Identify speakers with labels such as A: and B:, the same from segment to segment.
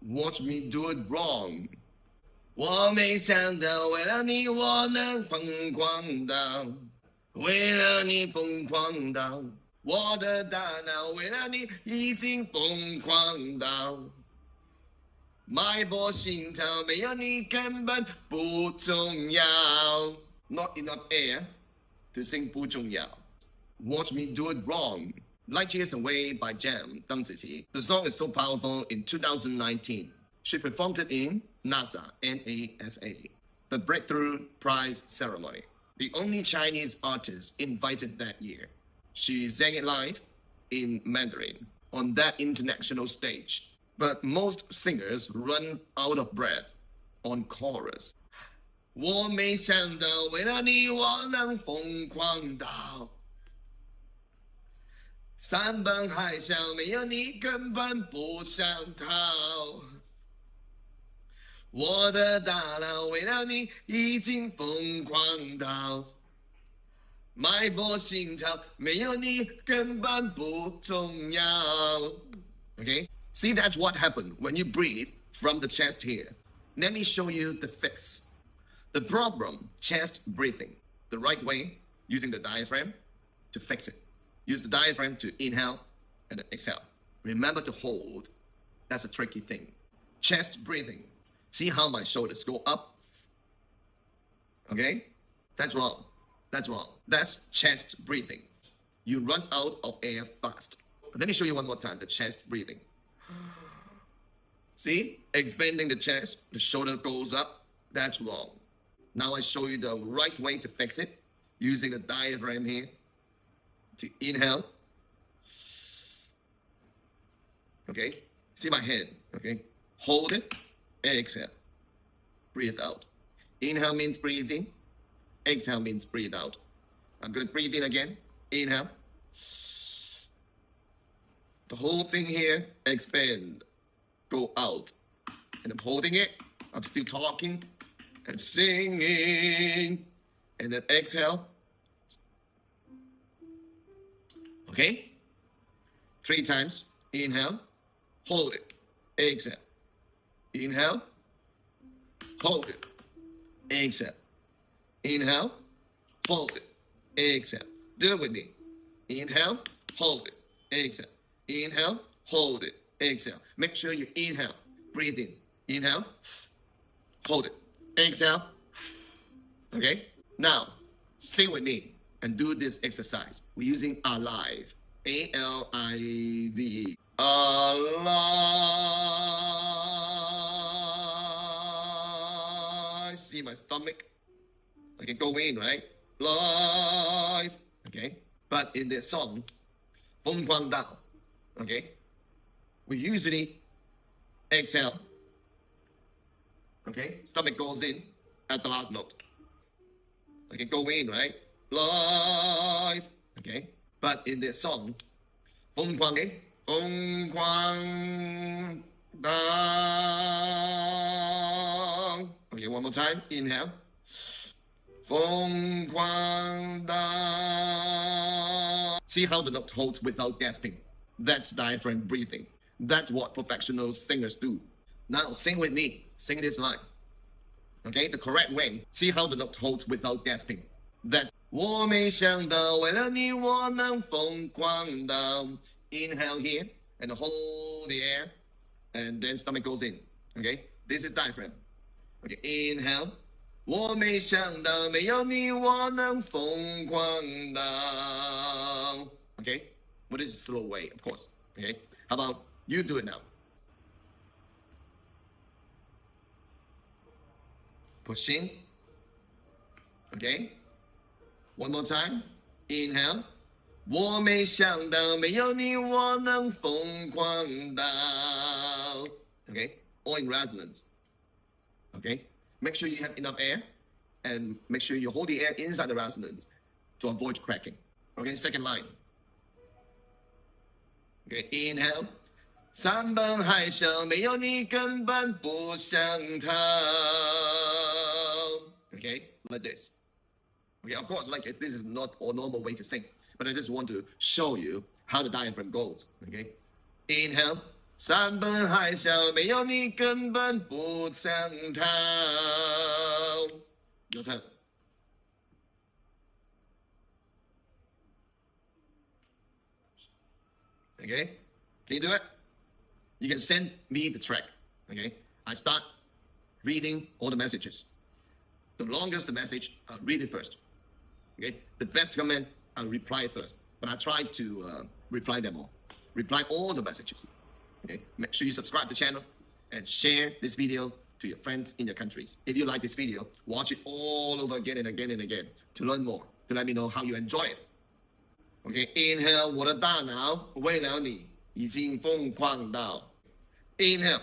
A: Watch me do it wrong. 我没想到，为了你我能疯狂到，为了你疯狂到，我的大脑为了你已经疯狂到，脉搏心跳没有你根本不重要。Not enough air to sing 不重要。Watch me do it wrong. Light Years Away by G.E.M.邓紫棋. The song is so powerful in 2019. She performed it in NASA, NASA, the Breakthrough Prize ceremony. The only Chinese artist invited that year. She sang it live in Mandarin on that international stage. But most singers run out of breath on chorus. 我没想到，为了你我能疯狂到。山崩海啸，没有你根本不想逃。我的大脑为了你已经疯狂到，脉搏心跳没有你根本不重要。Okay? See, that's what happened when you breathe from the chest here. Let me show you the fix. The problem, chest breathing. The right way, using the diaphragm to fix it. Use the diaphragm to inhale and then exhale. Remember to hold. That's a tricky thing. Chest breathing. See how my shoulders go up? Okay? That's wrong. That's wrong. That's chest breathing. You run out of air fast. But let me show you one more time, the chest breathing. See? Expanding the chest, the shoulder goes up. That's wrong. Now I show you the right way to fix it. Using the diaphragm here to inhale. Okay? See my hand? Okay? Hold it. Exhale. Breathe out. Inhale means breathe in. Exhale means breathe out. I'm going to breathe in again. Inhale. The whole thing here, expand. Go out. And I'm holding it. I'm still talking and singing. And then exhale. Okay? 3 times. Inhale. Hold it. Exhale. Inhale. Hold it. Exhale. Inhale. Hold it. Exhale. Do it with me. Inhale. Hold it. Exhale. Inhale. Hold it. Exhale. Make sure you inhale. Breathe in. Inhale. Hold it. Exhale. Okay? Now, sing with me and do this exercise. We're using alive. A-L-I-V-E. Alive. See my stomach? I can go in, right? Live. Okay? But in this song, 疯狂到. Okay? We usually exhale. Okay? Stomach goes in at the last note. I can go in, right? Live. Okay? But in this song, 疯狂, okay? 疯狂到. Okay, one more time. Inhale. 疯狂到. See how the note holds without gasping. That's diaphragm breathing. That's what professional singers do. Now sing with me. Sing this line. Okay, the correct way. See how the note holds without gasping. That's 我没想到，为了你我能疯狂到. Inhale here and hold the air, and then stomach goes in. Okay, this is diaphragm. Okay, inhale. 我没想到，没有你我能疯狂到. Okay, well this is a slow way, of course. Okay, how about you do it now? Push in. Okay, one more time. Inhale. 我没想到，没有你我能疯狂到. Okay, all in resonance. Okay, make sure you have enough air, and make sure you hold the air inside the resonance to avoid cracking. Okay, second line. Okay, inhale. 山崩海啸，没有你根本不想逃. Okay, like this. Okay, of course, like this is not a normal way to sing, but I just want to show you how the diaphragm goes. Okay, inhale. 山崩海啸，没有你根本不想逃。Your turn. Okay, can you do it? You can send me the track. Okay, I start reading all the messages. The longest the message, I'll read it first. Okay, the best comment, I'll reply first. But I try to reply them all. Reply all the messages. Okay, make sure you subscribe to the channel and share this video to your friends in your countries. If you like this video, watch it all over again and again and again to learn more, to let me know how you enjoy it. Okay, inhale, 我的大脑为了你已经疯狂到。Inhale,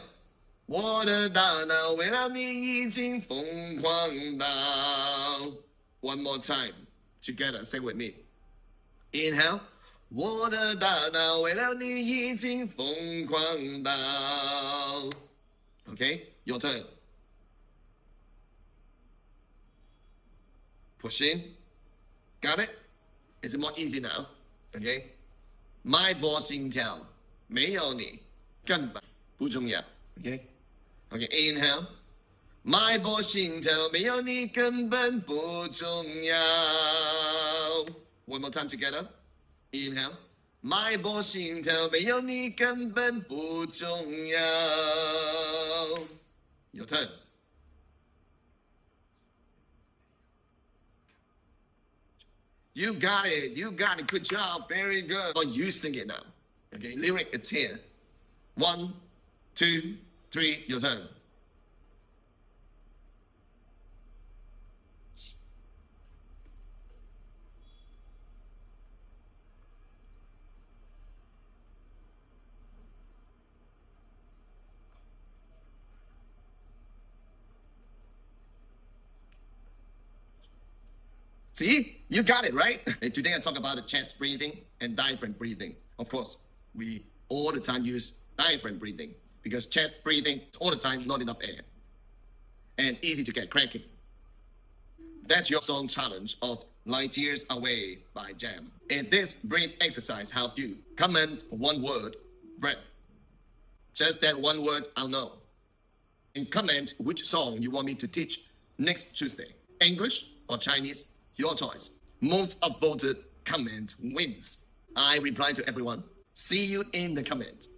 A: 我的大脑为了你已经疯狂到。One more time, together, say with me. Inhale, 我的大脑为了你已经疯狂到。Okay, your turn. Push in. Got it? Is it more easy now? Okay. My boss 心跳没有你根本不重要。Okay. Okay. Inhale. My boss 心跳没有你根本不重要。One more time together. Inhale. My boss 心跳没有你根本不重要。Your turn. You got it. You got it. Good job. Very good. Oh, you sing it now. Okay, lyric, it's here. 1, 2, 3, your turn. See, you got it, right? And today I talk about the chest breathing and diaphragm breathing. Of course, we all the time use diaphragm breathing because chest breathing, all the time, not enough air. And easy to get cracking. That's your song challenge of Light Years Away by G.E.M. And this brief exercise helps you comment one word, breath. Just that one word, I'll know. And comment which song you want me to teach next Tuesday. English or Chinese? Your choice. Most upvoted comment wins. I reply to everyone. See you in the comments.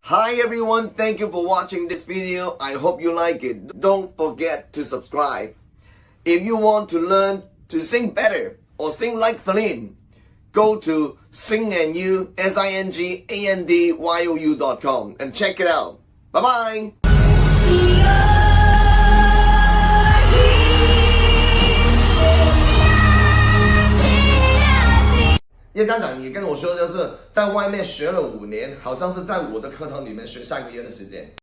A: Hi everyone, thank you for watching this video. I hope you like it. Don't forget to subscribe. If you want to learn to sing better or sing like Celine, go to singandyoumusic.com and check it out. Bye-bye. 叶家长，你跟我说就是在外面学了5年，好像是在我的课堂里面学3个月的时间。